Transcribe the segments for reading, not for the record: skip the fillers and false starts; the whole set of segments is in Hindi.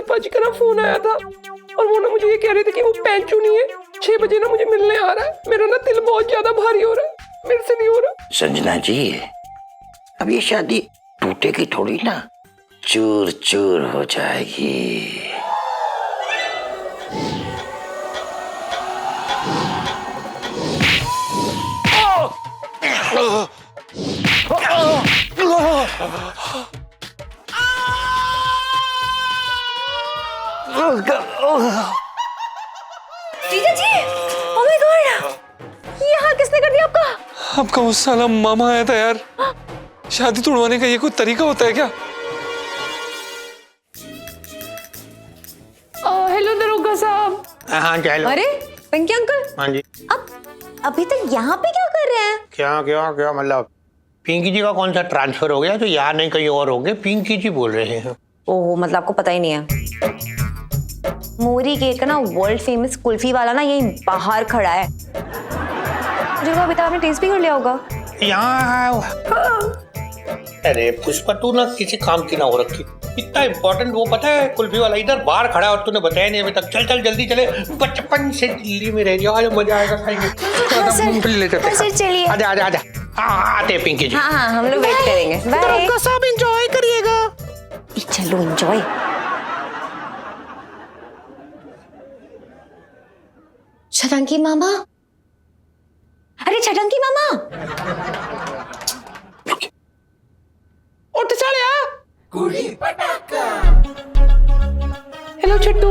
पुष्पा जी का ना फोन आया था और वो ना मुझे ये कह रहे थे कि वो पैंचू नहीं है, 6 बजे ना मुझे मिलने आ रहा है। मेरा ना दिल बहुत ज्यादा भारी हो रहा है, मेरे से नहीं हो रहा। संजना जी, अब ये शादी टूटेगी थोड़ी ना, चूर चूर हो जाएगी। जीजा जी, ओह माय गॉड, ये हाल किसने कर दिया आपका? आपका वो साला मामा आया था यार। शादी तोड़वाने का ये कोई तरीका होता है क्या? हेलो दरोगा साहब। हाँ जी, हेलो। अरे पिंकी अंकल, हाँ जी। अब अभी तक यहाँ पे क्या कर रहे हैं? क्या मतलब पिंकी जी का कौन सा ट्रांसफर हो गया जो यहाँ नहीं कहीं और हो गए? पिंकी जी बोल रहे हैं। ओह, मतलब आपको पता ही नहीं है। मोरी गेट का ना वर्ल्ड फेमस कुल्फी वाला ना यहीं बाहर खड़ा है। मुझे लगा अभी तक आपने टेस्ट भी कर लिया होगा। यहाँ अरे पुष्पा, तू ना किसी काम की ना हो रखी। इतना इम्पोर्टेंट वो पता है कुल्फी वाला इधर बाहर खड़ा है और तूने बताया नहीं अभी तक। चल चल जल्दी चले, बचपन से दिल्ली में रह रही हो, मजा आएगा खाएंगे। चलिए आजा आजा आजा। हाँ आते पिंकी जी। हाँ, हम लोग वेट करेंगे। बाय। सब एंजॉय करिएगा। चलो एंजॉय। छटंकी मामा, अरे छटंकी मामा, उठ सालिया। हेलो छट्टू।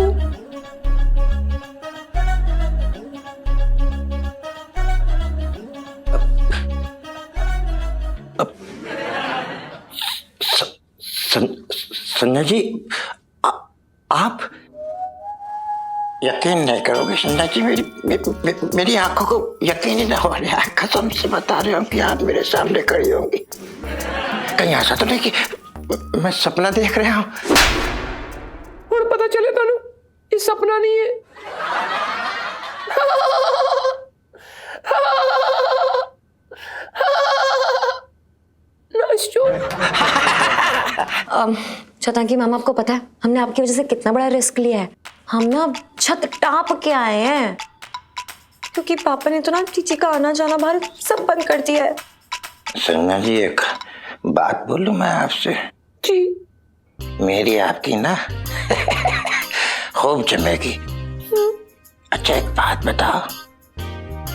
संजना जी, आप यकीन नहीं करोगे संजना जी, मेरी आंखों को यकीन ही नहीं हो रहा है। कसम से बता रहे हो कि आप मेरे सामने खड़ी होंगी। कहीं ऐसा तो नहीं कि मैं सपना देख रहा हूँ? और पता चले तानू ये सपना नहीं है। छटंकी मामा, आपको पता है हमने आपकी वजह से कितना बड़ा रिस्क लिया है। हम ना छत टाप के आए हैं क्योंकि पापा ने तो ना चीची का आना जाना बाहर सब बंद कर दिया है। संजना जी, एक बात बोलूं मैं आपसे? जी। मेरी आपकी ना खूब जमेगी। अच्छा एक बात बताओ,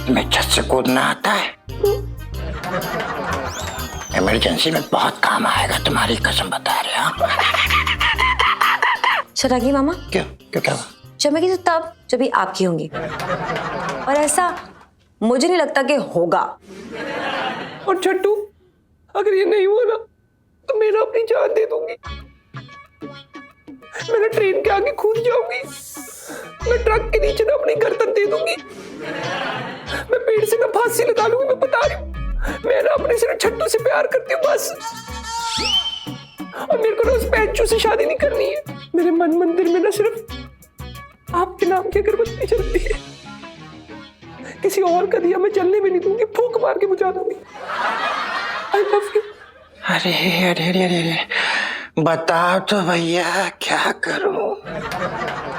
तुम्हें छत से कूदना आता है? इमरजेंसी में बहुत काम आएगा, तुम्हारी कसम बता रहे हो। छटंकी मामा, क्यों क्यों क्या? जमेगी तो तब जब भी आपकी होंगी, और ऐसा मुझे नहीं लगता कि होगा। और छट्टू, अगर ये नहीं हुआ ना तो मैं अपनी जान दे दूंगी। मैं ट्रेन के आगे कूद जाऊंगी, मैं ट्रक के नीचे ना अपनी गर्दन दे दूंगी, मैं पेड़ से ना फांसी लगा लूंगी। मैं बता रही हूँ, मैं ना अपने सिर्फ छट्टू से प्यार करती हूँ बस। और मेरे को ना उस पैंचू से शादी नहीं करनी है। मेरे मन मंदिर में ना सिर्फ आपके नाम की अगरबत्ती जलती है। किसी और का दिया मैं जलने भी नहीं दूंगी, फूंक मार के बुझा दूंगी। I love you. अरे अरे अरे अरे, बताओ तो भैया क्या करूं?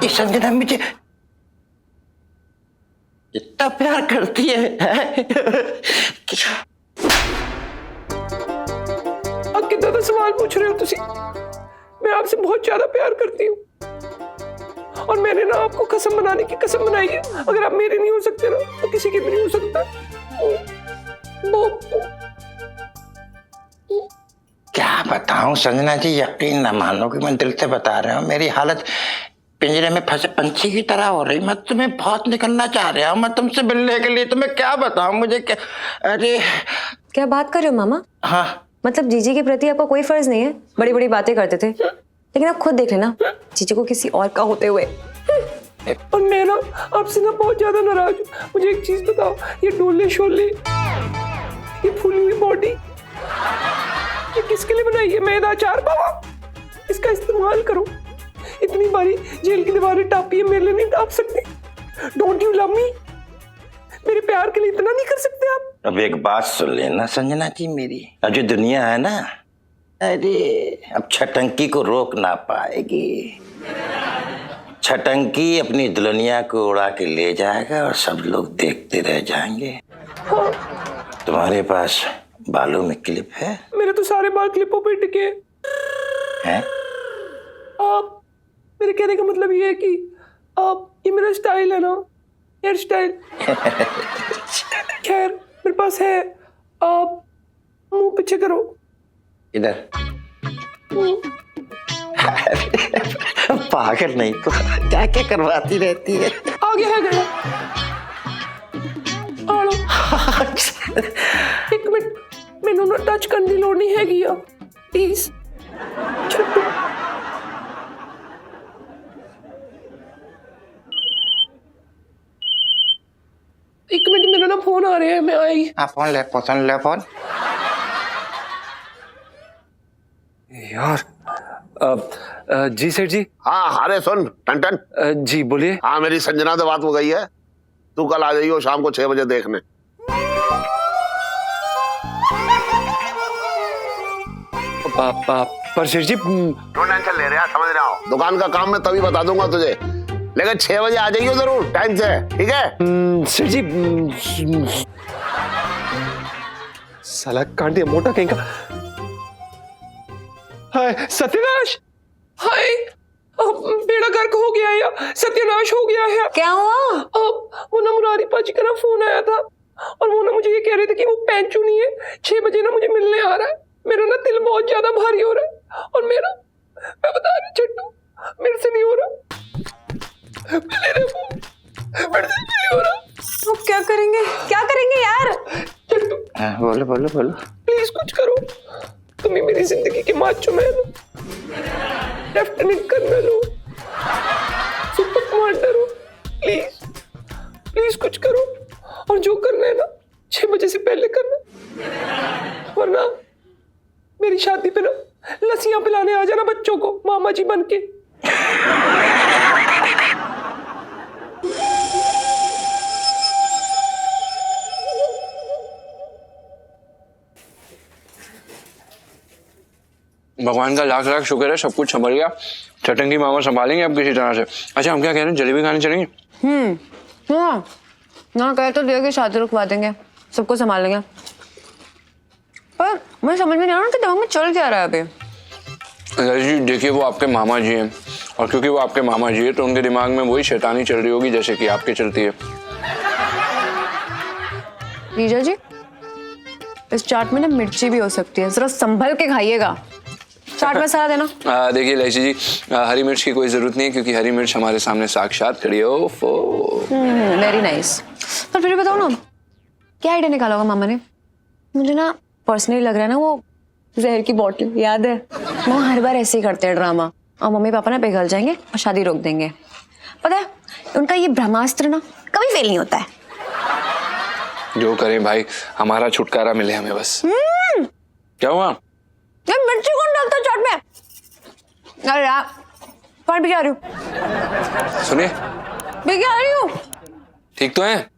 ये संजना मुझे इतना प्यार करती है। अब कितना तो सवाल पूछ रहे हो तुसी? मैं आपसे बहुत ज्यादा प्यार करती हूँ और मैंने ना आपको कसम बनाने की कसम बनाई है। अगर आप मेरे नहीं हो सकते ना तो किसी के भी नहीं हो सकता। क्या बताऊं संजना जी, यकीन न मानो कि मैं दिल से बता रहा हूँ, मेरी हालत पिंजरे में फंसे पंछी की तरह हो रही। मैं तुम्हें बहुत निकलना चाह रहा हूँ, मैं तुमसे मिलने के लिए। तुम्हें क्या बताऊं, मुझे क्या। अरे क्या बात कर रहे हो मामा? हाँ, मतलब जीजी के प्रति आपका कोई फर्ज नहीं है? बड़ी बड़ी बातें करते थे, लेकिन आप खुद देख लेना जीजी को किसी और का होते हुए। और मैं ना आपसे ना बहुत ज्यादा नाराज हूँ। मुझे एक चीज बताओ, ये डोले शोले, ये फूली हुई बॉडी, ये किसके लिए बनाई है? मैदा अचार बाबा, इसका इस्तेमाल करो। इतनी बारी जेल की दीवारें टापी है, मेरे लिए नहीं टाप सकते। Don't you love me? मेरे प्यार के लिए इतना नहीं कर सकते आप? अब एक बात सुन लेना संजना जी मेरी, अब जो दुनिया है ना, अरे अब छटंकी को रोक ना पाएगी। छटंकी अपनी दुल्हनिया को उड़ा के ले जाएगा और सब लोग देखते रह जाएंगे। हाँ तुम्हारे पास बालों में क्लिप है? मेरे तो सारे बाल क्लिपों पे टिके हैं? आप, मेरे कहने का मतलब ये है कि आप, ये मेरा स्टाइल है ना, हेयर स्टाइल। खैर मेरे पास है, आप मुंह पीछे करो। इधर। पागल नहीं तो क्या क्या करवाती रहती है। आगे है गया। आलो। एक मिनट, मैंने ना टच करने की लोड़ नहीं हैगी आ, प्लीज। छट्टू एक मिनट, मेरा ना फोन आ रहा है, मैं आई। हाँ फोन ले फोन। यार जी सेठ जी। हाँ अरे सुन टन जी बोलिए। हाँ मेरी संजना से बात हो गई है, तू कल आ जाइयो शाम को 6 बजे देखने। पर सेठ जी नो टेंशन ले रहा, समझ रहा हूँ, दुकान का काम मैं तभी बता दूंगा तुझे, लेकिन 6 बजे आ जाइयो जरूर टाइम से, ठीक है? सेठ जी साला कांटे मोटा कहीं का। हाय सत्यानाश, हाय बेड़ा गर्क हो गया या सत्यानाश हो गया है। क्या हुआ? वो ना मुरारी पाजी का ना फोन आया था और वो ना मुझे ये कह रहे थे कि वो पैंचू नहीं है, 6 बजे ना मुझे मिलने आ रहा है। मेरा ना दिल बहुत ज्यादा भारी हो रहा है और मैं बता रही छट्टू, मेरे से नहीं हो रहा, मेरे से नहीं हो रहा। अब क्या करेंगे यार? छट्टू बोलो प्लीज कुछ करो, तुम ही मेरी जिंदगी के माचो मैन हो, लेफ्टिनेंट कर्नल हो, सुपर कमांडर हो, प्लीज कुछ करो और जो करना है ना 6 बजे से पहले करना, वरना मेरी शादी पे ना लस्सियां पिलाने आ जाना बच्चों को मामा जी बन के। भगवान का लाख लाख शुक्र है, सब कुछ संभल गया। चटंगी मामा संभालेंगे अब किसी तरह से। अच्छा हम क्या कह रहे हैं, जलेबी खाने चलेंगे? हाँ ना कहे तो दिया कि शादी रुकवा देंगे, सबको संभाल लेंगे। पर मुझे समझ में नहीं आ रहा कि दिमाग में चल क्या रहा है अभी। जी देखिए वो आपके मामा जी हैं और क्योंकि वो आपके मामा जी है तो उनके दिमाग में वही शैतानी चल रही होगी जैसे कि आपके चलती है। रीजा जी इस चाट में ना मिर्ची भी हो सकती है, जरा संभल के खाइएगा। चाट मसाला देना। देखिए इलायची जी, हरी मिर्च की कोई जरूरत नहीं है क्योंकि हरी मिर्च हमारे सामने साक्षात खड़ी है। Very nice. पर फिर बताओ ना क्या आइडिया निकाला होगा मामा ने? मुझे ना पर्सनली लग रहा है ना वो जहर की बोतल, याद है वो हर बार ऐसे ही करते हैं ड्रामा, और मम्मी पापा ना पिघल जाएंगे और शादी रोक देंगे। पता है उनका ये ब्रह्मास्त्र ना कभी फेल नहीं होता है। जो करें भाई, हमारा छुटकारा मिले हमें बस। क्या हुआ? यार मिर्ची कौन डालता है चाट में? अरे यार पानी पी के आ रही हूँ। सुनिए पी के आ रही हूँ। ठीक तो है?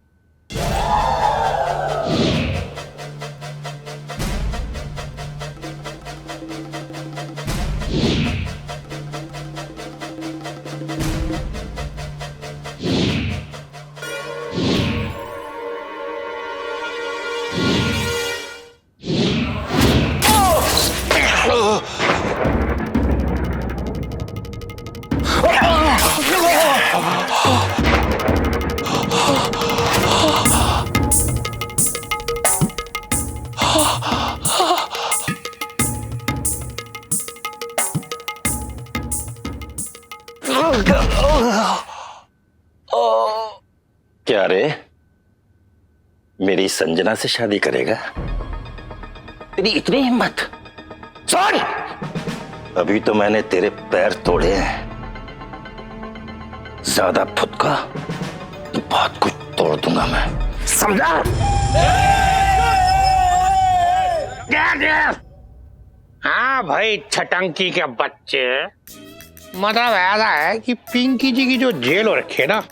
क्या रे, मेरी संजना से शादी करेगा? तेरी इतनी हिम्मत? सॉरी, अभी तो मैंने तेरे पैर तोड़े हैं, ज्यादा फुदका तो बहुत कुछ तोड़ दूंगा मैं, समझा? हाँ भाई छटंकी के बच्चे, मतलब ऐसा है कि पिंकी जी की जो जेल हो रखी है ना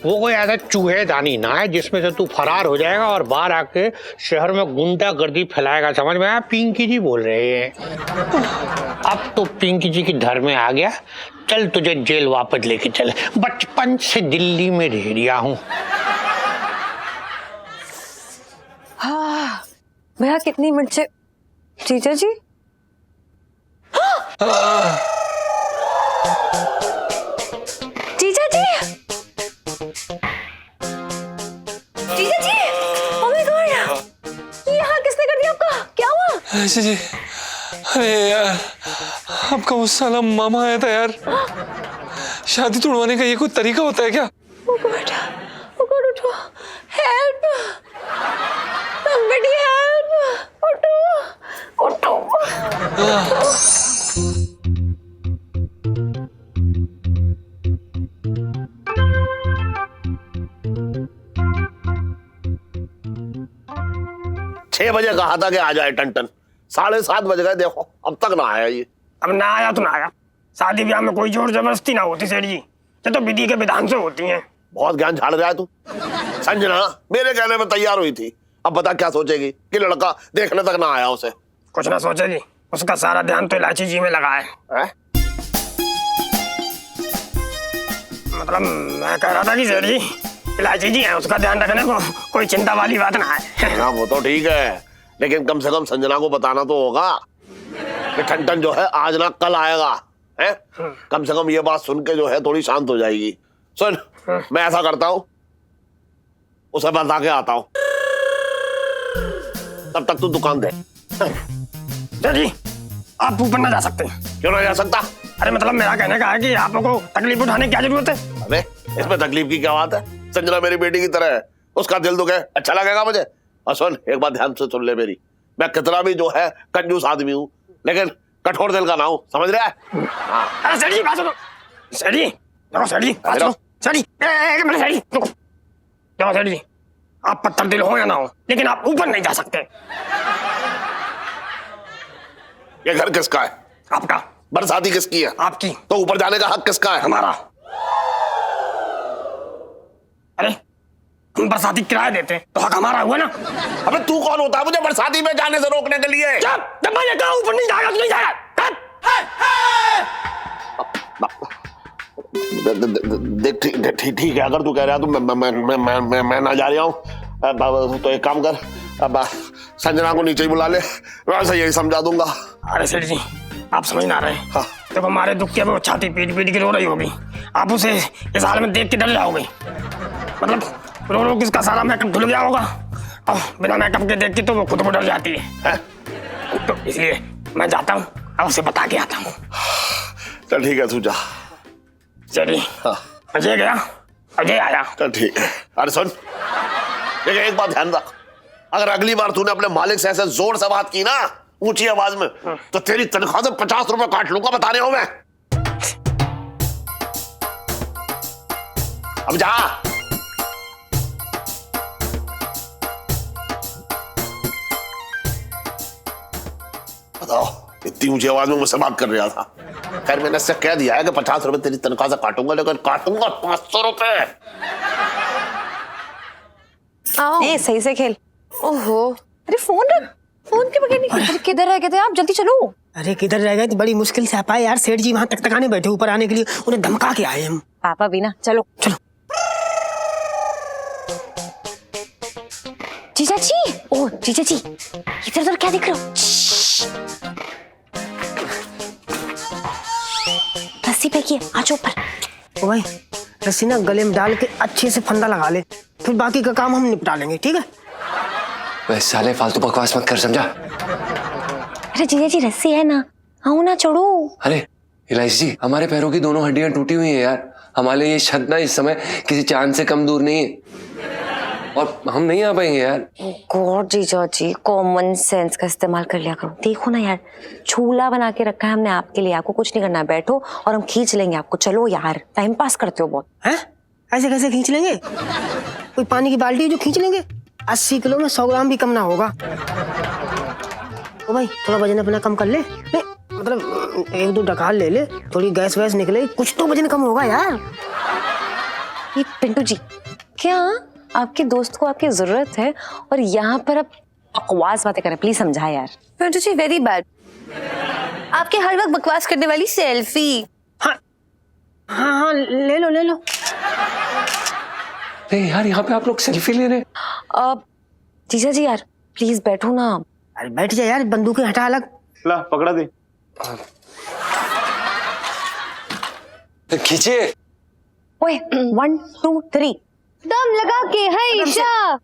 वो कोई ऐसा चूहेदानी ना है जिसमें से तू फरार हो जाएगा और बाहर आके शहर में गुंडागर्दी फैलाएगा, समझ में आया? पिंकी जी बोल रहे हैं। अब तो पिंकी जी की घर में आ गया, चल तुझे जेल वापस लेके चले। बचपन से दिल्ली में रह रिया हूँ। हाँ भैया कितनी मिर्चे। जीजा जी जीजा जी जीजा जी, ओह माय गॉड, ये हाल किसने कर दिया आपका? क्या हुआ? ऐसे जी, अरे यार आपका वो साला मामा आया था यार। शादी तोड़वाने का ये कोई तरीका होता है क्या? Oh God, उठो, हेल्प, somebody help, उठो। 6 बजे कहा था कि आ जाए टन 7:30 बज गए, देखो अब तक ना आया ये। अब ना आया तो ना आया, शादी ब्याह में कोई जोर जबरदस्ती ना होती सेठ जी, ये तो विधि के विधान से होती हैं। बहुत ज्ञान झाड़ रहा है तू। संजना मेरे कहने में तैयार हुई थी, अब बता क्या सोचेगी कि लड़का देखने तक ना आया उसे? कुछ ना सोचेगी, उसका सारा ध्यान तो इलायची जी में लगा है। मतलब मैं कह रहा था कि सेठ जी इलायची जी है, उसका ध्यान रखने को कोई चिंता वाली बात ना है। हाँ वो तो ठीक है, लेकिन कम से कम संजना को बताना तो होगा कि टन जो है आज ना कल आएगा है। कम से कम ये बात सुन के जो है थोड़ी शांत हो जाएगी। सुन मैं ऐसा करता हूँ, उसे बता के आता हूँ, तब तक तू दुकान दे। सेठ जी आप ऊपर ना जा सकते। क्यों ना जा सकता? अरे मतलब मेरा कहने का है कि आपको तकलीफ उठाने की क्या जरूरत है? अबे इसमें तकलीफ की क्या बात है? संजना मेरी बेटी की तरह है, उसका दिल दुखे अच्छा लगेगा मुझे। और सुन एक बात ध्यान से सुन ले मेरी, मैं कितना भी जो है कंजूस आदमी हूँ, लेकिन कठोर दिल का ना हूँ, समझ रहा है? अरे सेठ जी बात सुनो, सेठ जी देखो, सेठ जी बात सुनो, सेठ जी एक मिनट, सेठ जी रुको। देखो सेठ जी, आप पत्थर दिल हो या ना हो, लेकिन आप ऊपर नहीं जा सकते। ये घर किसका है? आपका। बरसाती किसकी है? आपकी। तो ऊपर जाने का हक किसका है? हमारा। अरे हम बरसाती किराया देते तो हक हमारा हुआ ना। अबे तू कौन होता है मुझे बरसाती में जाने से रोकने के लिए? जब मैंने कहा ऊपर नहीं जाएगा तो नहीं जाएगा। देख ठीक है, अगर तू कह रहा है तो मैं ना जा रहा हूँ। तो एक काम कर, अब संजना को नीचे ही बुला ले, वैसे यही समझा दूंगा। अरे सेठ जी आप समझ ना रहे। हाँ। देखो हमारे दुख की वो छाती पीट पीट के रो रही होगी, आप उसे इस हाल में देख के डर जाओगे। मतलब रो रो किसका सारा मेकअप धुल गया होगा, और बिना मेकअप के देख के तो वो खुद को डर जाती है। तो इसलिए मैं जाता हूँ और उसे बता के आता हूँ। चल ठीक है तू जा। चलिए। हाँ। अजय गया, अजय आया। चल ठीक है। अरे सुन लेकिन एक बात ध्यान रख, अगर अगली बार तूने अपने मालिक से ऐसे जोर से बात की ना ऊंची आवाज में, तो तेरी तनख्वाह से 50 रुपए काट लूंगा, बता रहा हूं मैं। अब जा। बताओ इतनी ऊंची आवाज में मुझसे बात कर रहा था। खैर मैंने इससे कह दिया है कि 50 रुपए तेरी तनख्वाह से काटूंगा, लेकिन काटूंगा 500 रुपए। ये सही से खेल। ओहो, अरे फोन रख, फोन के बगैर नहीं। अरे किधर रह गए थे आप, जल्दी चलो। अरे किधर रह गए, बड़ी मुश्किल से आ पाए यार। सेठ जी वहां तक तकाने बैठे ऊपर आने के लिए, उन्हें धमका के आए हम। पापा भी ना, चलो चलो। जीजा जी, ओ जीजा जी इधर उधर क्या देख रहे हो? रस्सी फेंकिए, आ जाओ ऊपर। ओ भाई रस्सी ना गले में डाल के अच्छे से फंदा लगा ले, फिर बाकी का काम हम निपटा लेंगे, ठीक है? वैसे साले फालतू बकवास मत कर, समझा? अरे जीजा जी रस्सी है ना, आओ ना चढ़ो। अरे इलायची जी, हमारे पैरों की दोनों हड्डियां टूटी हुई हैं यार। हमारे लिए छत ना इस समय किसी चांद से कम दूर नहीं है, और हम नहीं आ पाएंगे यार। गॉड जीजा जी, कॉमन सेंस का इस्तेमाल कर लिया करो। देखो ना यार, झूला बना के रखा है हमने आपके लिए, आपको कुछ नहीं करना है, बैठो और हम खींच लेंगे आपको। चलो यार, टाइम पास करते हो बहुत। हैं? ऐसे कैसे खींच लेंगे? कोई पानी की बाल्टी है जो खींच लेंगे? 80 किलो में 100 ग्राम भी कम ना होगा। ओ भाई थोड़ा वजन अपना कम कर ले। नहीं मतलब 1-2 डकार ले ले, थोड़ी गैस वैस निकले, कुछ तो वजन कम होगा यार। ये पिंटू जी, क्या आपके दोस्त को आपकी जरूरत है और यहाँ पर आप बकवास बातें करें? प्लीज समझा यार। पिंटू जी वेरी बैड, आपके हर वक्त बकवास करने वाली सेल्फी। हाँ हाँ हाँ, ले लो ले लो। नहीं यार, यहाँ पे आप लोग सेल्फी ले रहे हैं। जीजा जी यार प्लीज बैठो ना। अरे बैठ जा यार, बंदूकें हटा अलग। ला पकड़ा दे। खींचिए। ओए 1 2 3 दम लगा के है ईशा।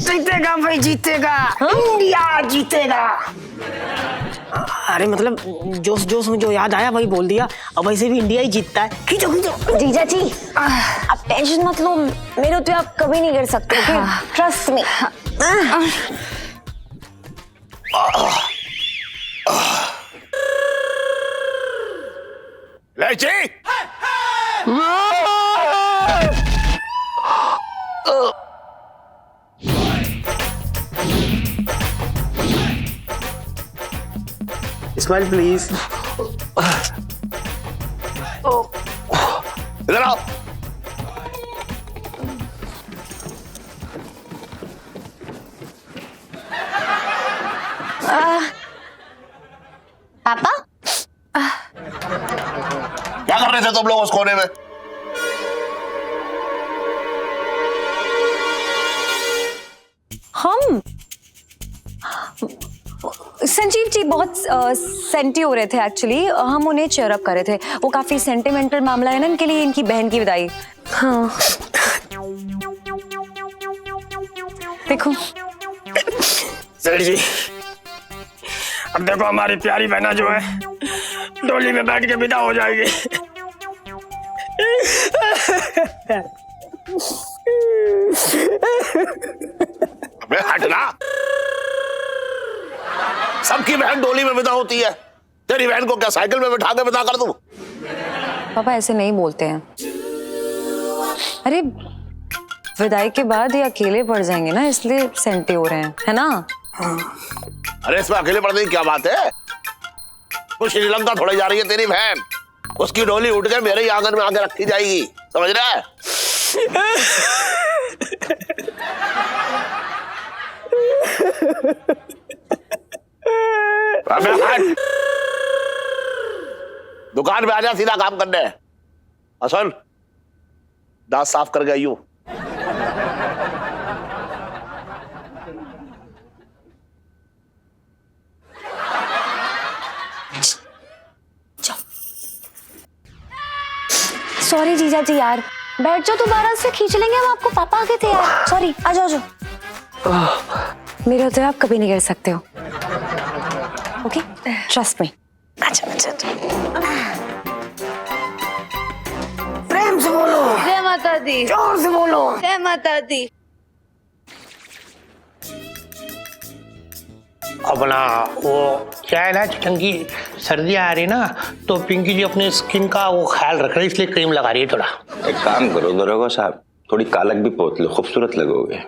जीतेगा भाई, जीतेगा। इंडिया जीतेगा। अरे मतलब जोश जोश में जो याद आया वही बोल दिया। अब वैसे भी इंडिया ही जीतता है। खींचो खींचो। जीजा जी आप टेंशन मत लो, मेरे तो आप कभी नहीं कर सकते। Trust me. ले जी। Smile please. इधर आओ। पापा क्या कर रहे थे तुम लोग उस कोने में? हम संजीव जी बहुत सेंटी हो रहे थे एक्चुअली। हम उन्हें चेयर अप कर रहे थे। वो काफी सेंटिमेंटल मामला है ना इनके लिए, इनकी बहन की विदाई। हाँ देखो सर जी, अब देखो हमारी प्यारी बहना जो है डोली में बैठ के विदा हो जाएगी। अबे हटना। सबकी बहन डोली में विदा होती है, तेरी बहन को क्या साइकिल में बिठा के विदा कर दूं? पापा ऐसे नहीं बोलते हैं। अरे विदाई के बाद ये अकेले पड़ जाएंगे ना, इसलिए सेंटी हो रहे हैं, है ना? अरे इसमें अकेले पड़ने की क्या बात है? वो श्रीलंका थोड़ी जा रही है तेरी बहन, उसकी डोली उठ के मेरे ही आंगन में आके रखी जाएगी, समझ रहा है? अबे हट। दुकान पे आ जा, सीधा काम करने। असल दांत साफ कर गई हूं। सॉरी जीजा जी यार, बैठ जाओ, दोबारा से खींच लेंगे हम आपको। पापा आ गए थे यार, सॉरी। आ जाओ मेरे होते आप कभी नहीं कर सकते हो। Okay trust me. अच्छा प्रेम से बोलो। जय माता दी। जोर से बोलो। जय माता दी। अपना वो क्या है ना चिटंगी, सर्दियाँ आ रही ना तो पिंकी जी अपने स्किन का वो ख्याल रख रही है, इसलिए क्रीम लगा रही है थोड़ा। एक काम करो दरोगा साहब, थोड़ी कालक भी पोत लो, खूबसूरत लगोगे।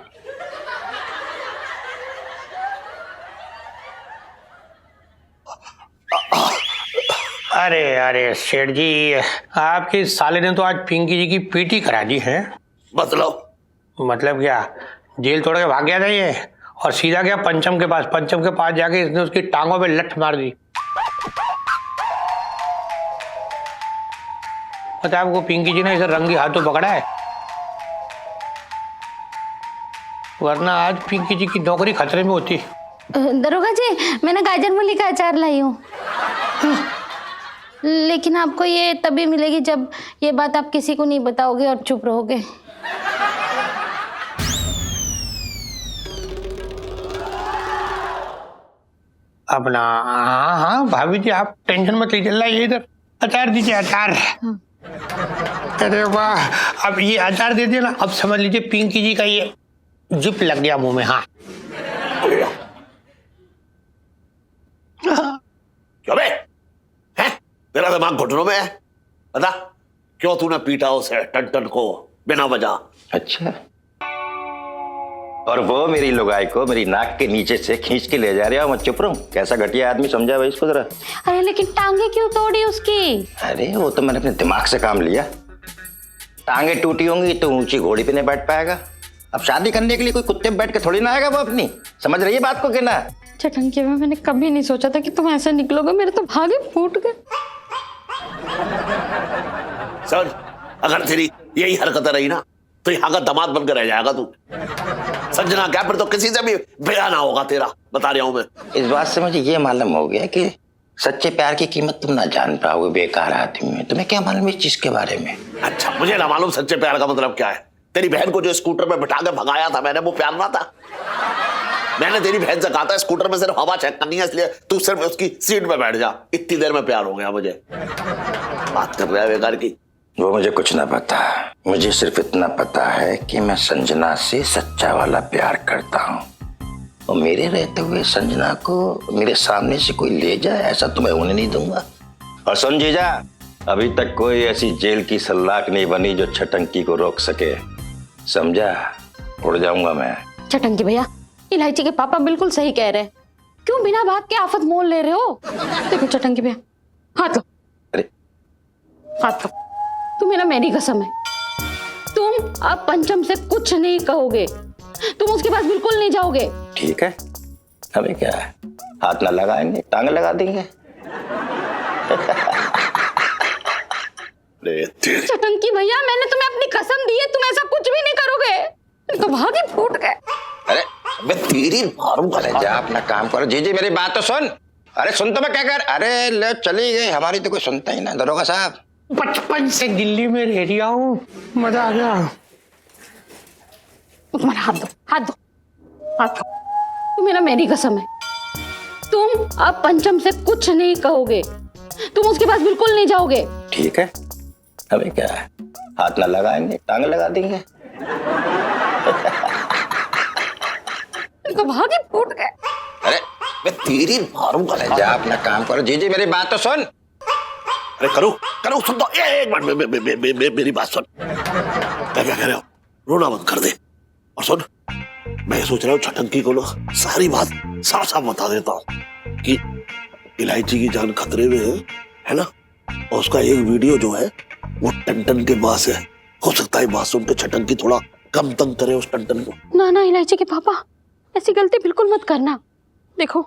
अरे अरे सेठ जी, आपके साले ने तो आज पिंकी जी की पीटी करा दी है। मतलब क्या, जेल तोड़ के भाग गया था ये और सीधा गया पंचम के पास जाके इसने उसकी टांगों पे लठ मार दी। पता है आपको, पिंकी जी ने इसे रंगी हाथों पकड़ा है, वरना आज पिंकी जी की नौकरी खतरे में होती। दरोगा जी, मैंने गाजर मूली का अचार लाई हूँ, लेकिन आपको ये तभी मिलेगी जब ये बात आप किसी को नहीं बताओगे और चुप रहोगे। अपना हाँ भाभी जी, आप टेंशन मत लीजिए, लाइए इधर अचार दीजिए, अचार। अरे वाह, अब ये अचार दे दिया ना, अब समझ लीजिए पिंकी जी का ये जिप लग गया मुंह में। हाँ क्यों बे? हैं? तेरा दिमाग घुटनों में है? बता क्यों तूने पीटा उसे टन को बिना वजह? अच्छा, और वो मेरी लुगाई को मेरी नाक के नीचे से खींच के ले जा रहे हो, मैं चुप रहूं? कैसा घटिया आदमी समझा भाई इसको जरा। अरे लेकिन टांगे क्यों तोड़ी उसकी? अरे वो तो मैंने अपने दिमाग से काम लिया। टांगे टूटी होंगी तो ऊंची घोड़ी पे नहीं बैठ पाएगा। अब शादी करने के लिए कोई कुत्ते पे बैठ के थोड़ी ना आएगा वो अपनी। समझ रही है बात को कि ना? चटंकी में मैंने कभी नहीं सोचा था कि तुम ऐसे निकलोगे, मेरे तो भागे फूट गए। सर, अगर तेरी यही हरकतें रही ना तो यहाँ का दामाद बनकर रह जाएगा तू। संजना क्या, फिर तो किसी से भी ब्याह ना होगा तेरा, बता रहा हूं मैं। इस बात से मुझे ये मालूम हो गया कि सच्चे प्यार की कीमत तुम ना जान पाओगे बेकार आदमी में। तुम्हें क्या मालूम इस चीज के बारे में? अच्छा, मुझे ना मालूम सच्चे प्यार का मतलब क्या है। तेरी बहन को जो स्कूटर में बिठा के भगाया था मैंने, वो प्यार ना था? मैंने तेरी बहन से कहा था स्कूटर में सिर्फ हवा चेक करनी है, इसलिए तू सिर्फ उसकी सीट में बैठ जा। इतनी देर में प्यार हो गया मुझे। बात कर रहा है बेकार की। वो मुझे कुछ ना पता। मुझे सिर्फ इतना पता है कि मैं संजना से सच्चा वाला प्यार करता हूँ, और मेरे रहते हुए संजना को मेरे सामने से कोई ले जाए ऐसा तो मैं होने नहीं दूंगा। और सुन जीजा, अभी तक कोई ऐसी जेल की सलाख नहीं बनी जो छटंकी को रोक सके। समझा? उड़ जाऊंगा मैं। चटंकी भैया, इलायची के पापा बिल्कुल सही कह रहे हैं। क्यों बिना बात के आफत मोल ले रहे हो? देखो चटंकी भैया, हाथ लो। अरे हाथ लो। तुम्हें ना मेरी कसम है, तुम अब पंचम से कुछ नहीं कहोगे, तुम उसके पास बिल्कुल नहीं जाओगे। ठीक है, अभी क्या है, हाथ ना लगाएंगे, टांग लगा देंगे। चटंकी भैया, मैंने तुम्हें अपनी कसम दी है, तुम ऐसा कुछ भी नहीं करोगे। तो भागे फूट गए। अरे मैं तेरी मारूंगा। अरे जा अपना काम करो। जी मेरी बात तो सुन। अरे सुन तो मैं क्या कर। अरे ले चली गई, हमारी तो कोई सुनता ही ना। दरोगा साहब, बचपन से दिल्ली में रह रहा हूँ, मजा आ गया। तुम्हारा हाथ दो, हाथ दो, हाथ दो। तुम्हें ना मेरी कसम है, तुम अब पंचम से कुछ नहीं कहोगे, तुम उसके पास बिल्कुल नहीं जाओगे। ठीक है, अभी क्या है, हाथ ना लगाएंगे, टांग लगा देंगे। तो भागे फूट गए। अरे मैं तेरी मारूंगा। जा अपना काम करो। जी मेरी बात तो सुन। अरे करो करो, सुन तो एक मिनट, मेरी बात सुन। मैं क्या कह रहा हूँ, रोना मत कर दे। और सुन, मैं सोच रहा हूँ छटंकी को ना सारी बात साफ साफ बता देता हूँ कि इलायची की जान खतरे में है ना। और उसका एक वीडियो जो है वो टन के पास है। हो सकता है बात सुन के छटंकी थोड़ा कम तंग करे उस टन को। ना ना इलायची के पापा, ऐसी गलती बिल्कुल मत करना। देखो,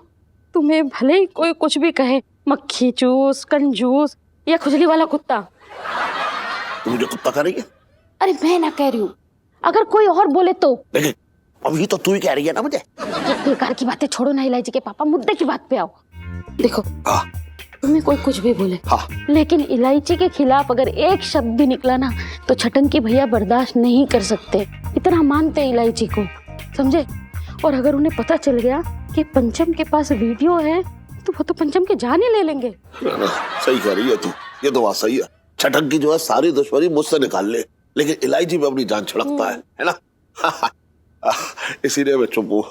तुम्हें भले ही कोई कुछ भी कहे, मक्खी चूस, कंजूस या खुजली वाला कुत्ता। तू मुझे कुत्ता कह रही है? अरे मैं ना कह रही हूँ, अगर कोई और बोले तो। लेकिन अभी तो तू ही कह रही है ना मुझे। ये बेकार की बातें छोड़ो ना इलायची के पापा, मुद्दे की बात पे आओ। देखो, तुम्हें कोई कुछ भी बोले, लेकिन इलायची के खिलाफ अगर एक शब्द भी निकला ना तो छटंकी भैया बर्दाश्त नहीं कर सकते। इतना मानते हैं इलायची को, समझे? और अगर उन्हें पता चल गया कि पंचम के पास वीडियो है तो वो तो पंचम के जान ही ले लेंगे। सही कह रही है तू, ये तो बात सही है। छटंकी जो है सारी दुश्मनी मुझसे निकाल ले, लेकिन इलायची पे अपनी जान छिड़कता है ना। इसीलिए मैं चुप हूँ।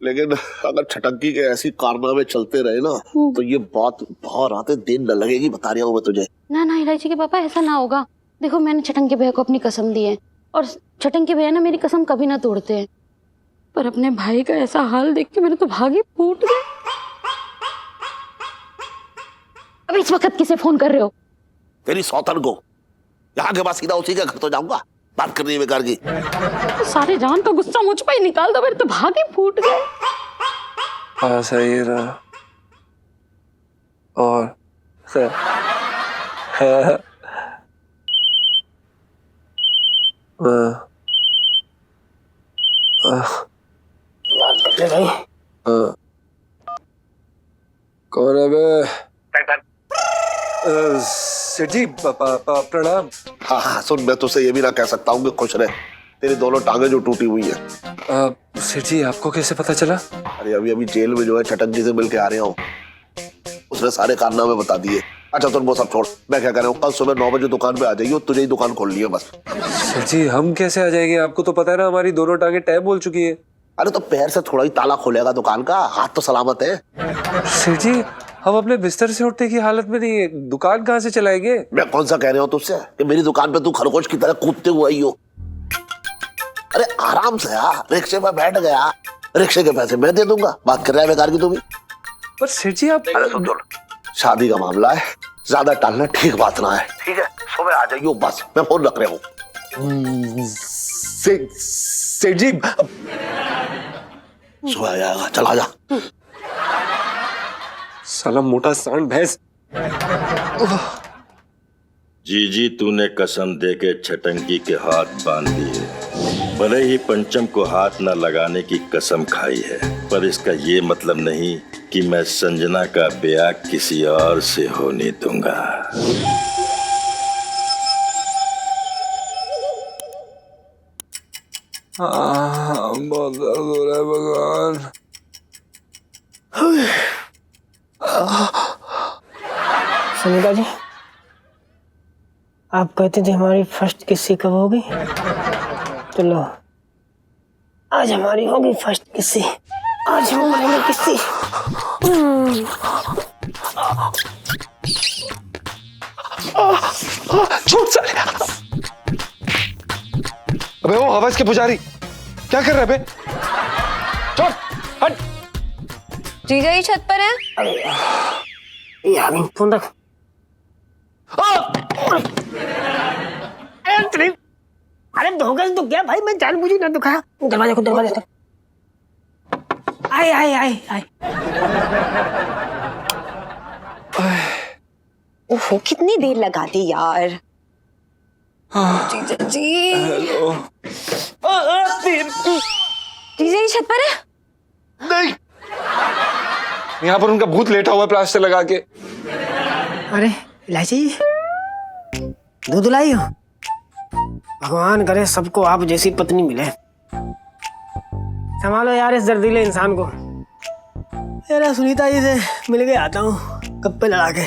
लेकिन अगर छटंकी के ऐसी कारनामे चलते रहे ना तो ये बात बहुत रातें दिन न लगेगी, बता रहा हूँ मैं तुझे। ना ना इलायची के पापा, ऐसा ना होगा। देखो, मैंने छटंकी भैया को अपनी कसम दी है और छटंकी भैया ना मेरी कसम कभी ना तोड़ते हैं। पर अपने भाई का ऐसा हाल देख के मेरे तो भागे फूट गए। अब इस वक्त किसे फोन कर रहे हो? तेरी सौतन को। यहाँ के बाद सीधा उसी के घर तो जाऊंगा, बात करनी है बेकार की। तो सारे जान का गुस्सा मुझ पर ही निकाल दो, मेरे तो भागे फूट गए। हाँ सही रहा। और सर कौन है बे? सेठ जी प्रणाम। हाँ हाँ सुन, मैं तुझसे ये भी ना कह सकता हूँ कि खुश रहे। तेरी दोनों टांगे जो टूटी हुई है। सेठ जी आपको कैसे पता चला? अरे अभी जेल में जो है छटंकी से मिल के आ रहे हो, उसने सारे कारनामे बता दिए। अच्छा तुम वो सब छोड़, मैं क्या कह रहा हूँ, कल सुबह 9 बजे दुकान पे आ जाइए, तुझे ही दुकान खोलनी है बस। सेठ जी हम कैसे आ जाएंगे? आपको तो पता है ना हमारी दोनों टांगे टैब बोल चुकी है। अरे तो पैर से थोड़ा ही ताला खोलेगा दुकान का, हाथ तो सलामत है। सेठ जी हम अपने बिस्तर से उठने की हालत में नहीं है, दुकान कहाँ से चलाएंगे? मैं कौन सा कह रहा हूँ तुझसे कि मेरी दुकान पे तू खरगोश की तरह कूदते हुए ही हो। अरे आराम से यार, रिक्शे में बैठ गया, रिक्शे के पैसे मैं दे दूंगा। बात कर रहा है बेकार की तू भी। पर सेठ जी आप अरे सुन, शादी का मामला है, ज्यादा टालना ठीक बात ना है। ठीक है, सुबह आ जाइयो, बस मैं फोन रख रहा हूँ। सेठ जी, सुबह आ जाएगा, चल आजा। साला मोटा सांड भैंस। जी तूने कसम दे के छटंकी के हाथ बांध दिए। भले ही पंचम को हाथ न लगाने की कसम खाई है, पर इसका ये मतलब नहीं कि मैं संजना का ब्याह किसी और से होने दूंगा। बहुत दर्द हो रहा है भगवान। सुनीता जी, आप कहते थे हमारी फर्स्ट किस्सी कब होगी, तो लो आज हमारी होगी फर्स्ट किस्सी। आज हम करेंगे किस्सी। छोड़ साले। अबे वो हवस के पुजारी क्या कर रहे हैं बे? छोड़, हट। जीजा ही छत पर है। ये आ गई, फोन रख। अरे धोखा तो क्या भाई, मैं जानबूझ ना दुखाया। दरवाजा खोल, दरवाजा खोल। आए आए आए आए। ओहो, कितनी देर लगा दी यार। जीजा जी। हेलो। जीजा ही छत पर है। नहीं, यहाँ पर उनका भूत लेटा हुआ है प्लास्टर लगा के। अरे इलायची, दूध लाई हो? भगवान करे सबको आप जैसी पत्नी मिले। संभालो यार इस दर्दीले इंसान को। मेरा सुनीता जी से मिल के आता हूँ गप्पे लड़ा के।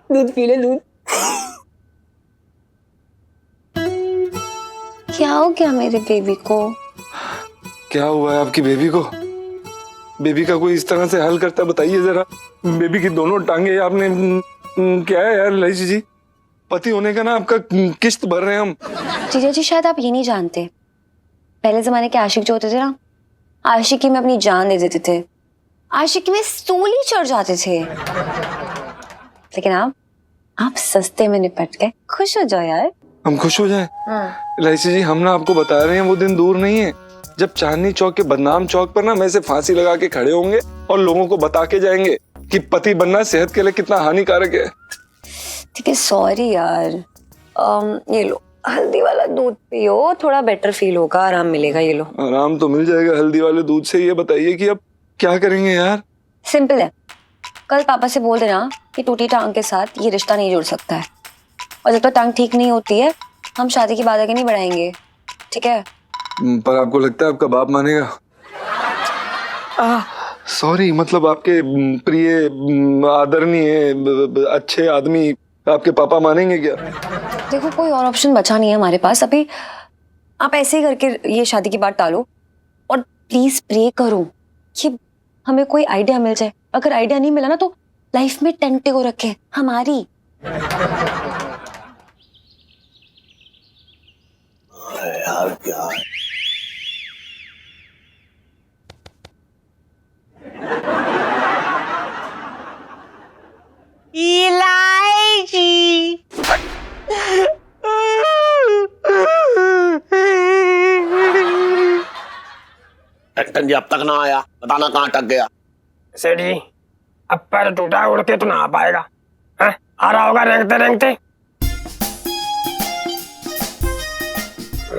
दूध पी ले, दूध। क्या हो गया मेरे बेबी को? क्या हुआ है आपकी बेबी को? बेबी का कोई इस तरह से हल करता बताइए जरा। बेबी की दोनों टांगे आपने क्या है यार इलायची जी? पति होने का ना आपका किस्त भर रहे हैं हम। जीजा जी शायद आप ये नहीं जानते, पहले जमाने के आशिक जो होते थे ना, आशिकी में अपनी जान दे देते थे, आशिकी में सूली चढ़ जाते थे। लेकिन आप सस्ते में निपट के खुश हो जाओ यार। हम खुश हो जाएं? इलायची जी, हम ना आपको बता रहे हैं वो दिन दूर नहीं है जब चांदनी चौक के बदनाम चौक पर ना मैं से फांसी लगा के खड़े होंगे और लोगों को बता के जाएंगे कि पति बनना सेहत के लिए कितना हानिकारक है। ठीक है, सॉरी यार। ये लो हल्दी वाला दूध पियो, थोड़ा बेटर फील होगा, आराम मिलेगा। ये लो। आराम तो मिल जाएगा हल्दी वाले दूध से। ये बताइए कि अब क्या करेंगे यार? सिंपल है, कल पापा से बोल देना कि टूटी टांग के साथ ये रिश्ता नहीं जुड़ सकता है, और जब तक टांग ठीक नहीं होती है हम शादी की बात आगे नहीं बढ़ाएंगे, ठीक है? पर आपको लगता है आपका बाप मानेगा? सॉरी, मतलब आपके प्रिय आदरणीय अच्छे आदमी आपके पापा मानेंगे क्या? देखो कोई और ऑप्शन बचा नहीं है हमारे पास अभी। आप ऐसे ही करके ये शादी की बात टालो, और प्लीज प्रे करो कि हमें कोई आइडिया मिल जाए। अगर आइडिया नहीं मिला ना तो लाइफ में टेंटे को रखे हमारी। यार क्या इलायची। टन जी अब तक ना आया, बताना कहाँ अटक गया। सेठ जी, अब पैर टूटा उड़ के तो ना आ पाएगा। हैं? आ रहा होगा रेंगते रेंगते।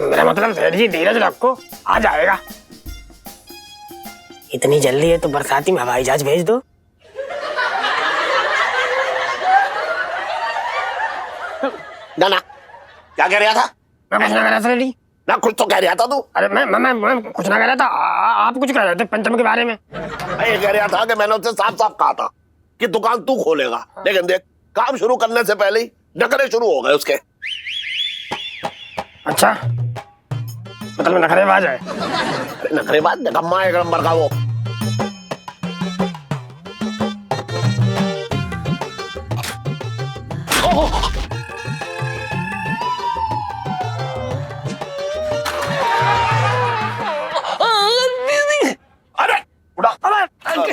मेरा मतलब सेठ जी धीरज रखो, आ जाएगा। इतनी जल्दी है तो बरसाती में हवाई जहाज भेज दो। ना क्या कह रहा था? मैं कुछ ना कह रहा था सेठ जी। ना कुछ तो कह रहा था तू। अरे मैं कुछ ना कह रहा था। आप कुछ कह रहे थे पंचम के बारे में। मैं ये कह रहा था कि मैंने उससे साफ साफ कहा था कि दुकान तू खोलेगा, लेकिन देख काम शुरू करने से पहले ही नखरे शुरू हो गए उसके। अच्छा, मतलब नखरेबाज है। नखरेबाज निकम्मा एक नंबर का वो। अरे उड़ा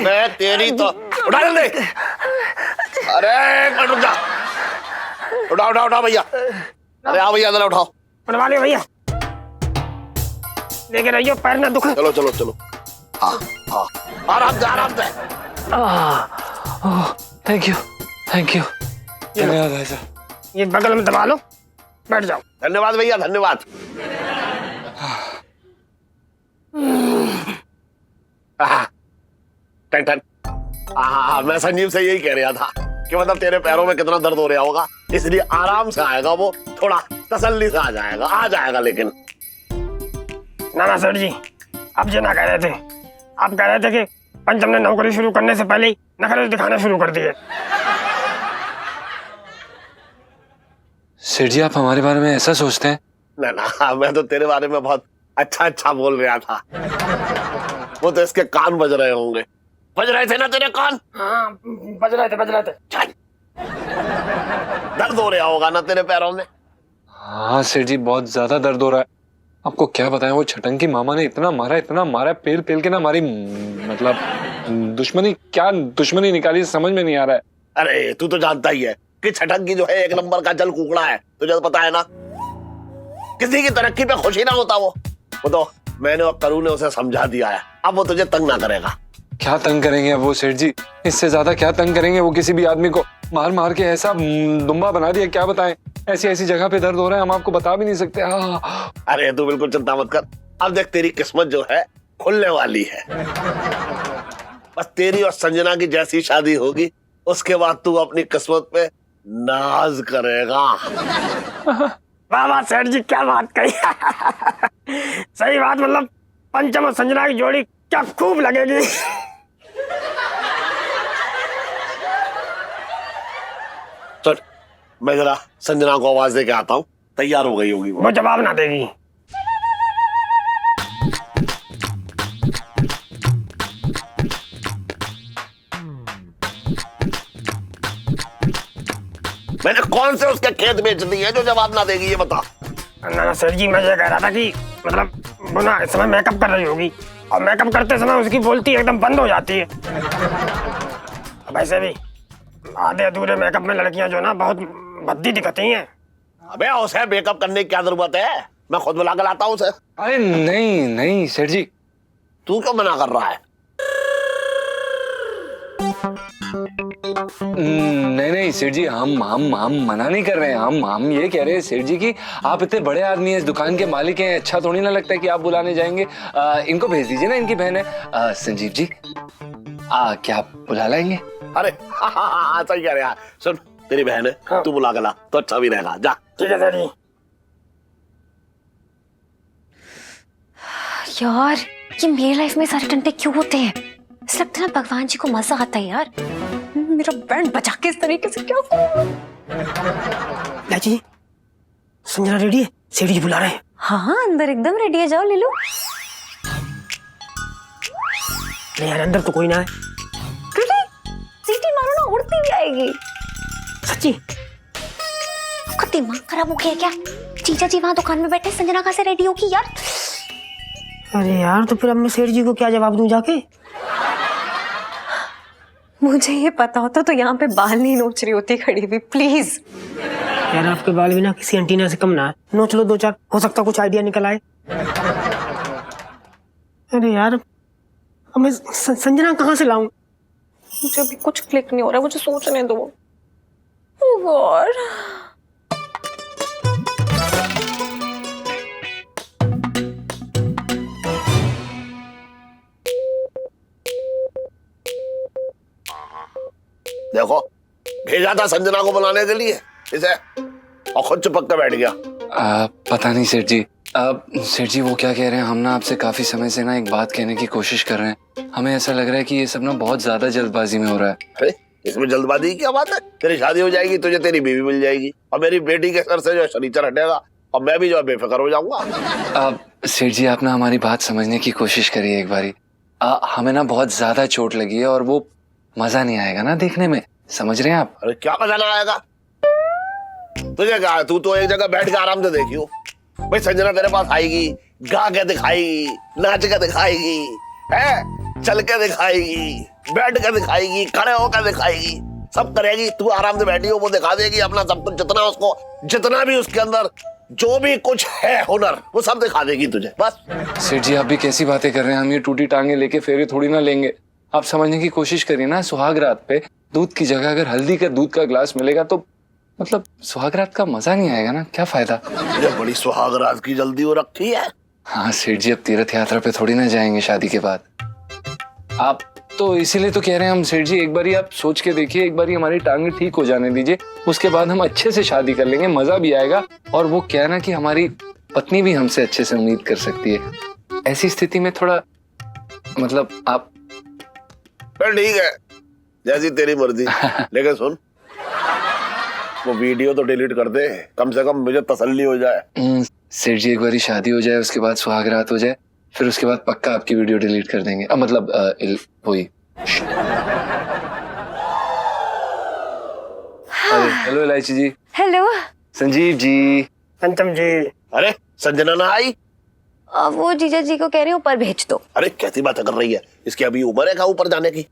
मैं तेरी तो उठा दे। अरे एक मिनट रुक जा। उठाओ उठाओ उठाओ भैया। अरे आओ भैया, जरा उठाओ। उठवा लियो भैया, लेके रहियो, पैर ना दुखे। चलो चलो चलो। हाँ हाँ, आराम से आराम से। थैंक यू धन्यवाद भाई साहब। ये बगल में दबा लो, बैठ जाओ। धन्यवाद भैया, धन्यवाद। टन टन। हाँ, मैं संजीव से यही कह रहा था कि मतलब तेरे पैरों में कितना दर्द हो रहा होगा, इसलिए आराम से आएगा वो, थोड़ा तसल्ली से आ जाएगा लेकिन। ना सेठ जी, आप ये ना कह रहे थे, आप कह रहे थे कि पंचम ने नौकरी शुरू करने से पहले ही नखरे दिखाना शुरू कर दिए। सेठ जी आप हमारे बारे में ऐसा सोचते हैं? ना, मैं तो तेरे बारे में बहुत अच्छा बोल रहा था। वो तो इसके कान बज रहे होंगे। बज रहे थे ना तेरे कान? हाँ, बज रहे थे। चल। दर्द हो रहा होगा ना तेरे पैरों में? हाँ सेठ जी, बहुत ज्यादा दर्द हो रहा है। आपको क्या बताएं, वो छटंकी मामा ने इतना मारा, पेल के ना मारी, मतलब दुश्मनी निकाली, समझ में नहीं आ रहा है। अरे तू तो जानता ही है कि छटंकी जो है एक नंबर का जल कुकड़ा है, तुझे तो पता है ना। किसी की तरक्की पे खुशी ना होता वो तो मैंने और करू ने उसे समझा दिया है, अब वो तुझे तंग ना करेगा। क्या तंग करेंगे अब वो सेठ जी, इससे ज्यादा क्या तंग करेंगे। वो किसी भी आदमी को मार के ऐसा दुम्बा बना दिया, क्या बताएं। ऐसी जगह पे दर्द हो रहा है, हम आपको बता भी नहीं सकते। अरे तू बिल्कुल चिंता मत कर, अब देख तेरी किस्मत जो है खुलने वाली है। बस तेरी और संजना की जैसी शादी होगी, उसके बाद तू अपनी किस्मत पे नाज करेगा। वाह सेठ जी, क्या बात कही। सही बात, मतलब पंचम और संजना की जोड़ी क्या खूब लगेगी। चल मैं जरा संजना को आवाज दे के आता हूँ, तैयार हो गई होगी वो जवाब ना देगी। मैंने कौन से उसके खेत बेच दिए जो जवाब ना देगी, ये बता। ना सेठ जी, मैं ये कह रहा था कि मतलब वो ना इस समय मेकअप कर रही होगी, और मेकअप करते समय उसकी बोलती एकदम बंद हो जाती है। अब ऐसे भी आधे अधूरे मेकअप में लड़कियां जो ना बहुत भद्दी दिखती हैं। अबे उसे मेकअप करने की क्या जरूरत है, मैं खुद बुला कर लाता हूँ उसे। अरे नहीं सेठ जी। तू क्यों मना कर रहा है? नहीं सेठ जी, हम मना नहीं कर रहे हैं। हम ये कह रहे हैं सेठ जी कि आप इतने बड़े आदमी हैं, इस दुकान के मालिक हैं, अच्छा थोड़ी ना लगता है कि आप बुलाने जाएंगे। इनको भेज दीजिए ना, इनकी बहन है संजीव जी। क्या आप बुला लाएंगे? अरे हाँ, सही कह रहे हैं। सुन, तेरी बहन है, हाँ। तू बुला कर ला तो अच्छा भी रहेगा, जा। ठीक है सर जी। यार ये मेरी लाइफ में सारे टंटे क्यों होते हैं? ऐसा लगता है ना भगवान जी को मजा आता है यार। मेरा बैंड बजा के इस तरीके से क्या करूं? जी, संजना रेडी है, सेठ जी बुला रहे हैं। हाँ अंदर एकदम रेडी है, जाओ ले लो। नहीं यार, अंदर तो कोई ना है। सीटी मारो ना, उड़ती भी आएगी। सच्ची? आपका दिमाग खराब हो गया क्या? जीजा जी वहाँ दुकान में बैठे, संजना कहाँ से रेडी होगी यार? अरे यार, तो फिर अब मैं सेठ जी को क्या जवाब दूं जाके? मुझे ये पता होता तो यहाँ पे बाल नहीं नोच रही होती खड़ी हुई, प्लीज। यार आपके बाल भी ना किसी एंटीना से कम ना है, नोच लो दो चार, हो सकता कुछ आइडिया निकल आए। अरे यार, अब मैं संजना कहाँ से लाऊं? मुझे अभी कुछ क्लिक नहीं हो रहा, मुझे सोचने दो। ओह गॉड। देखो, भेजा था संजना को बुलाने के लिए इसे, और खुद चिपक के बैठ गया। पता नहीं सेठ जी। सेठ जी वो क्या कह रहे हैं, हम ना आपसे काफी समय से ना एक बात कहने की कोशिश कर रहे हैं। हमें ऐसा लग रहा है कि ये सब ना बहुत ज्यादा जल्दबाजी में हो रहा है। इसमें जल्दबाजी की क्या बात है? तेरी शादी हो जाएगी, तुझे तेरी बीवी मिल जाएगी, और मेरी बेटी के सर से जो शनीचर हटेगा, और मैं भी जो बेफिक्र हो जाऊंगा। सेठ जी आप ना हमारी बात समझने की कोशिश करिए एक बारी। हमें ना बहुत ज्यादा चोट लगी है, और वो मजा नहीं आएगा ना देखने में, समझ रहे हैं आप? अरे क्या मजा ना आएगा? तुझे क्या, तू तो एक जगह बैठ के आराम से देखियो। भाई संजना तेरे पास आएगी, गा के दिखाएगी, नाच के दिखाएगी, है चल के दिखाएगी, बैठ के दिखाएगी, खड़े होकर दिखाएगी, सब करेगी। तू आराम से बैठी हो, वो दिखा देगी अपना सब कुछ, जितना उसको, जितना भी उसके अंदर जो भी कुछ है हुनर, वो सब दिखा देगी तुझे। बस सेठ जी आप भी कैसी बातें कर रहे हैं? हम ये टूटी टांगे लेके फेरे थोड़ी ना लेंगे। आप समझने की कोशिश करिए ना, सुहाग रात पे दूध की जगह अगर हल्दी का दूध का गिलास मिलेगा तो मतलब सुहाग रात का मजा नहीं आएगा ना, क्या फायदा? ये बड़ी सुहाग रात की जल्दी हो रखी है। हाँ सेठ जी, अब तीर्थ यात्रा पे थोड़ी ना जाएंगे शादी के बाद। आप तो इसीलिए तो कह रहे हैं हम सेठ जी, एक बार आप सोच के देखिए, एक बार हमारी टांगे ठीक हो जाने दीजिए, उसके बाद हम अच्छे से शादी कर लेंगे, मजा भी आएगा। और वो क्या है ना कि हमारी पत्नी भी हमसे अच्छे से उम्मीद कर सकती है। ऐसी स्थिति में थोड़ा मतलब आप ठीक है, जैसी तेरी मर्जी। लेकिन सुन, वो वीडियो तो डिलीट कर दे, कम से कम मुझे तसल्ली हो जाए। सेठ जी एक बारी शादी हो जाए, उसके बाद सुहाग रात हो जाए, फिर उसके बाद पक्का आपकी वीडियो डिलीट कर देंगे। अब मतलब वही। हेलो इलायची जी। हेलो। संजीव जी। पंचम जी। अरे संजना ना आई? वो जीजा जी को कह रही हूँ ऊपर भेज दो। अरे कैसी बातें कर रही है, इसकी अभी उम्र है क्या ऊपर जाने की?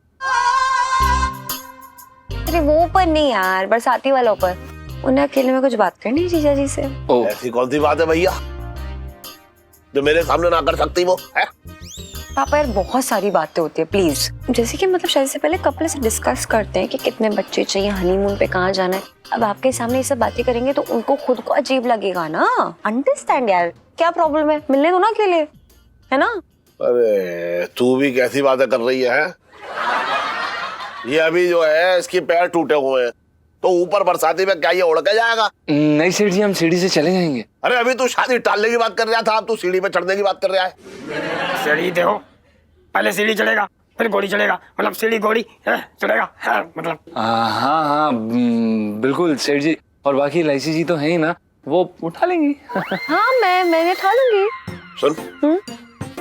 अरे वो ऊपर नहीं यार, बरसाती वाला ऊपर। उन्हें अकेले में कुछ बात करनी है जीजा जी से। ऐसी कौन सी बात है भैया जो मेरे सामने ना कर सकती वो है? पापा यार बहुत सारी बातें होती है, प्लीज। जैसे कि मतलब शादी से पहले कपल से डिस्कस करते हैं कि कितने बच्चे चाहिए, हनीमून पे कहाँ जाना है। अब आपके सामने ये सब बातें करेंगे तो उनको खुद को अजीब लगेगा ना। अंडरस्टैंड यार, क्या प्रॉब्लम है, मिलने दो ना अकेले, है ना? अरे तू भी कैसी बातें कर रही है? ये अभी जो है इसके पैर टूटे हुए हैं, तो ऊपर बरसाती में क्या ये उड़ के जाएगा? नहीं सेठ जी, हम सीढ़ी से चले जाएंगे। अरे अभी तू शादी टालने की बात कर रहा था, अब तू सीढ़ी पे चढ़ने की बात कर रहा है। सीढ़ी देखो, पहले सीढ़ी चढ़ेगा फिर घोड़ी चढ़ेगा, मतलब सीढ़ी घोड़ी चढ़ेगा मतलब। हाँ बिल्कुल सेठ जी। और बाकी इलायची जी तो है ही ना, वो उठा लेंगी। हाँ मैं उठा लूंगी। सुन,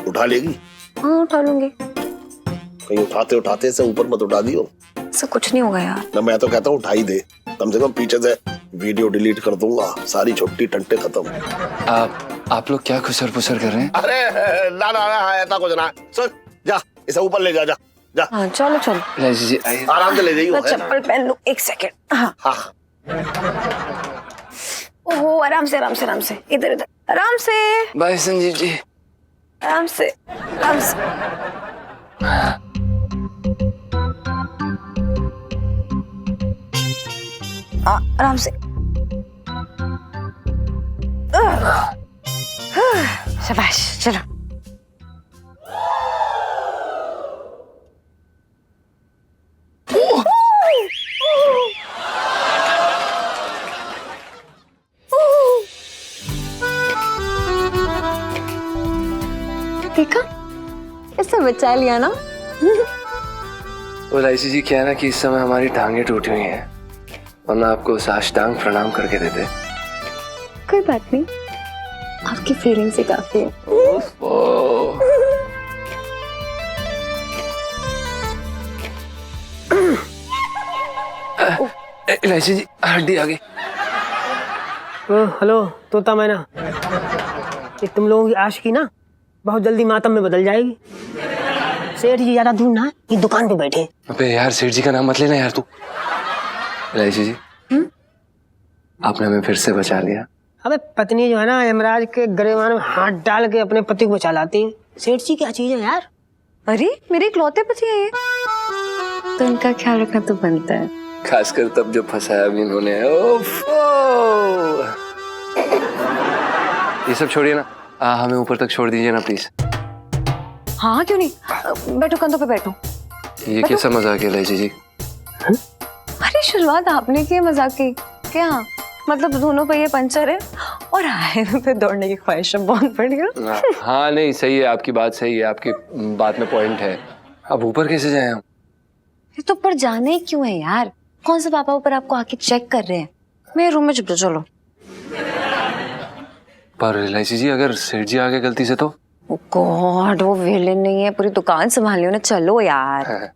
उठा लेगी? हाँ उठा लूंगी। कहीं उठाते उठाते से ऊपर मत उठा दियो। ऐसा कुछ नहीं होगा यार। ना मैं तो कहता हूँ उठाई दे, कम से कम पीछे से वीडियो डिलीट कर दूंगा, सारी छुट्टी टंटे खत्म। आप लोग क्या खुसर पुसर कर रहे हैं? अरे ना ना ना ऐसा कुछ ना। सुन जा, इसे ऊपर ले जा, जा जा। हाँ चलो चलो। इलायची जी आइए। आराम से ले जाइए। मैं चप्पल पहन लूं, एक सेकेंड। हाँ हाँ ओहो, आराम से आराम से आराम से, इधर इधर आराम से। बाय संजीव जी। आराम से आराम से। आराम से। शाबाश, चलो। देखा, इससे बचा लिया ना। तो इलायची जी क्या है ना कि इस समय हमारी टांगे टूटी हुई हैं, वरना आपको साष्टांग प्रणाम करके देते। कोई बात नहीं, आपकी फीलिंग से काफी है। इलायची जी हड्डी आ गई। हेलो तोता मैना, ये तुम लोगों की आशिकी ना बहुत जल्दी मातम में बदल जाएगी। सेठ जी ज्यादा दूर ना, ये दुकान पे बैठे। अबे यार सेठ जी का नाम मत लेना यार तू। इलायची जी आपने हमें फिर से बचा लिया। अबे पत्नी जो है ना यमराज के गरेबान में हाथ डाल के अपने पति को बचा लाती है। सेठ जी क्या चीज है यार। अरे मेरे इकलौते पति है ये, तो इनका ख्याल रखना तो बनता है। खासकर तब जो फंसाया भी इन्होंने। ये सब छोड़िए ना, हमें ऊपर तक छोड़ दीजिए ना प्लीज। हाँ क्यों नहीं, बैठो कंधों पे बैठो। ये कैसा मजाक है इलायची जी? अरे शुरुआत आपने की मजाक की क्या? मतलब दोनों पहिए पंचर है और हाईवे पे दौड़ने की ख्वाहिश बहुत बढ़ गई। हाँ नहीं सही है, आपकी बात सही है, आपकी बात में पॉइंट है। अब ऊपर कैसे जाए हम? तो ऊपर जाने ही क्यों है यार? कौन सा पापा ऊपर आपको आके चेक कर रहे हैं? मेरे रूम में चुप चलो। पर इलायची जी अगर सेठ जी आ गए गलती से तो? गॉड, वो विलेन नहीं है, पूरी दुकान संभाल लियो ना। चलो यार।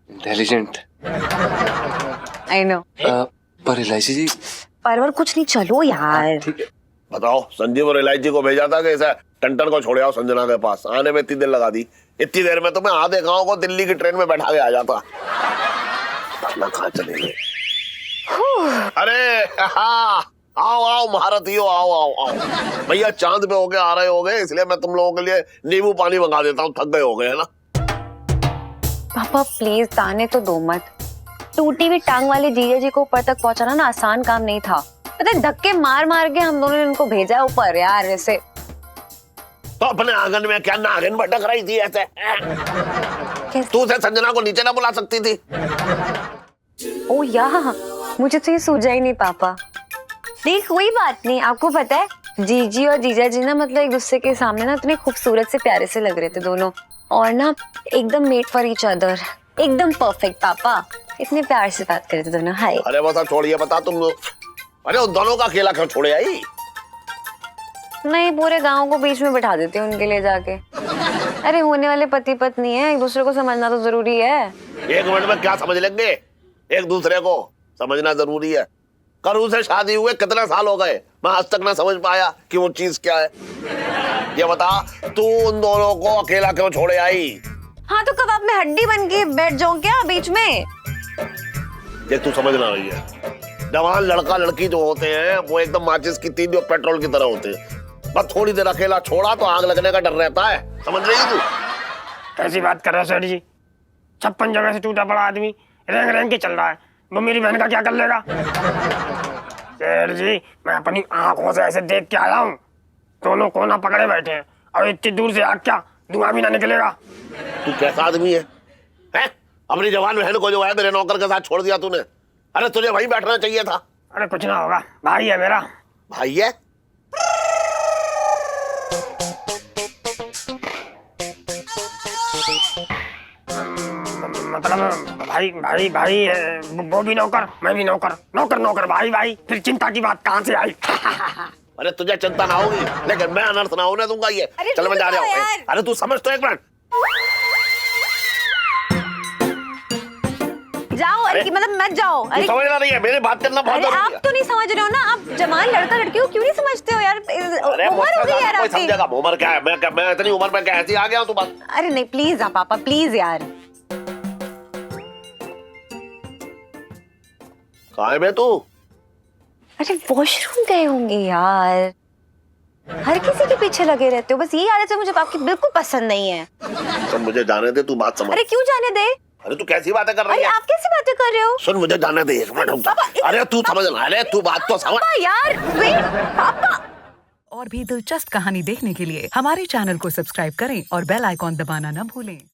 इंटेलिजेंट। I know. पर इलायची जी परवर कुछ नहीं, चलो यार। ठीक है। बताओ, संजीव और इलायची को भेजा था कि इसे टंटन को छोड़े आओ संजना के पास, आने में इतनी देर लगा दी। इतनी देर में तो मैं आधे गांव को दिल्ली की ट्रेन में बैठा के आ जाता। अपना कहाँ चले गए? अरे हाँ, आओ आओ महारथियो, आओ आओ आओ। भैया चांद पे होके आ रहे होगे, इसलिए मैं तुम लोगों के लिए नींबू पानी मंगा देता हूँ। थक गए होगे है ना? पापा प्लीज ताने तो दो मत। टूटी हुई टांग वाले जीजा जी को ऊपर तक पहुंचाना ना आसान काम नहीं था। पता है धक्के मार मार के हम दोनों ने उनको भेजा ऊपर यार। ऐसे तो अपने आंगन में क्या नागिन भटक रही थी ऐसे? तू से संजना को नीचे ना बुला सकती थी? ओ यार मुझे तो ये सूझा ही नहीं पापा। नहीं कोई बात नहीं, आपको पता है जीजी और जीजा जी ना मतलब एक दूसरे के सामने ना इतने खूबसूरत से प्यारे से लग रहे थे दोनों, और ना एकदम मेड फॉर ईच अदर, एकदम परफेक्ट। पापा इतने प्यार से बात कर रहे थे दोनों। हाय। अरे बता छोड़िए, बता तुम लोग, अरे उन दोनों का अकेला क्यों छोड़े आई? नहीं पूरे गांव को बीच में बैठा देते उनके लिए जाके। अरे होने वाले पति पत्नी है, एक दूसरे को समझना तो जरूरी है। 1 मिनट में क्या समझ लेंगे? एक दूसरे को समझना जरूरी है। करू से शादी हुए कितने साल हो गए, मैं आज तक ना समझ पाया कि वो चीज क्या है। ये बता तू उन दोनों को अकेला क्यों छोड़े आई? हाँ तो कबाब में हड्डी बन के बैठ जाऊं क्या बीच में? ये तू समझ ना रही है, जवान लड़का लड़की जो होते हैं वो एकदम माचिस की तीन जो पेट्रोल की तरह होते हैं। बस थोड़ी देर अकेला छोड़ा तो आग लगने का डर रहता है, समझ रही तू? कैसी बात कर रहे हो सेठ जी? 56 जगह से टूटा पड़ा आदमी रेंग रेंग के चल रहा है, वो मेरी बहन का क्या कर लेगा? सेठ जी मैं अपनी आंखों से ऐसे देख के आया हूँ, दोनों कोना पकड़े बैठे हैं और इतनी दूर से आग क्या धुआं भी ना निकलेगा। तू कैसा आदमी है? अपनी जवान बहन को जो है मेरे नौकर के साथ छोड़ दिया तूने। अरे तुझे वहीं बैठना चाहिए था। अरे कुछ ना होगा, भाई है मेरा। भाई है? मतलब भाई भाई भाई है, वो भी नौकर मैं भी नौकर, नौकर नौकर भाई भाई, फिर चिंता की बात कहाँ से आई? अरे तुझे चिंता ना होगी लेकिन मैं अनर्थ ना होने दूंगा ये। चल मैं जा रहा हूँ। अरे तू समझ तो 1 मिनट। जाओ। अरे मतलब मत जाओ। अरे समझ ना रही है, मेरी बात करना बहुत जरूरी है। आप तो नहीं समझ रहे हो ना, आप जवान लड़का लड़की हो, क्यों नहीं समझते हो यार? उम्र हो गई यार कोई आपकी। समझेगा उम्र क्या है? मैं इतनी उम्र में क्या ऐसी आ गया हूँ तू बात? अरे नहीं प्लीज आप पापा प्लीज यार। कहाँ है बे तू? अरे वॉशरूम गए होंगे यार। हर किसी के पीछे लगे रहते हो, बस यही आदत है मुझे आपकी बिल्कुल पसंद नहीं है। तो मुझे जाने दे, तू बात समझ। अरे क्यों जाने दे? अरे तू कैसी बातें कर रही अरे है? आप कैसी बातें कर रहे हो? सुन मुझे जाने दे 1 मिनट। अरे तू समझ ना, अरे तू बात तो समझ। पापा यार वेट पापा। और भी दिलचस्प कहानी देखने के लिए हमारे चैनल को सब्सक्राइब करें और बेल आइकॉन दबाना न भूलें।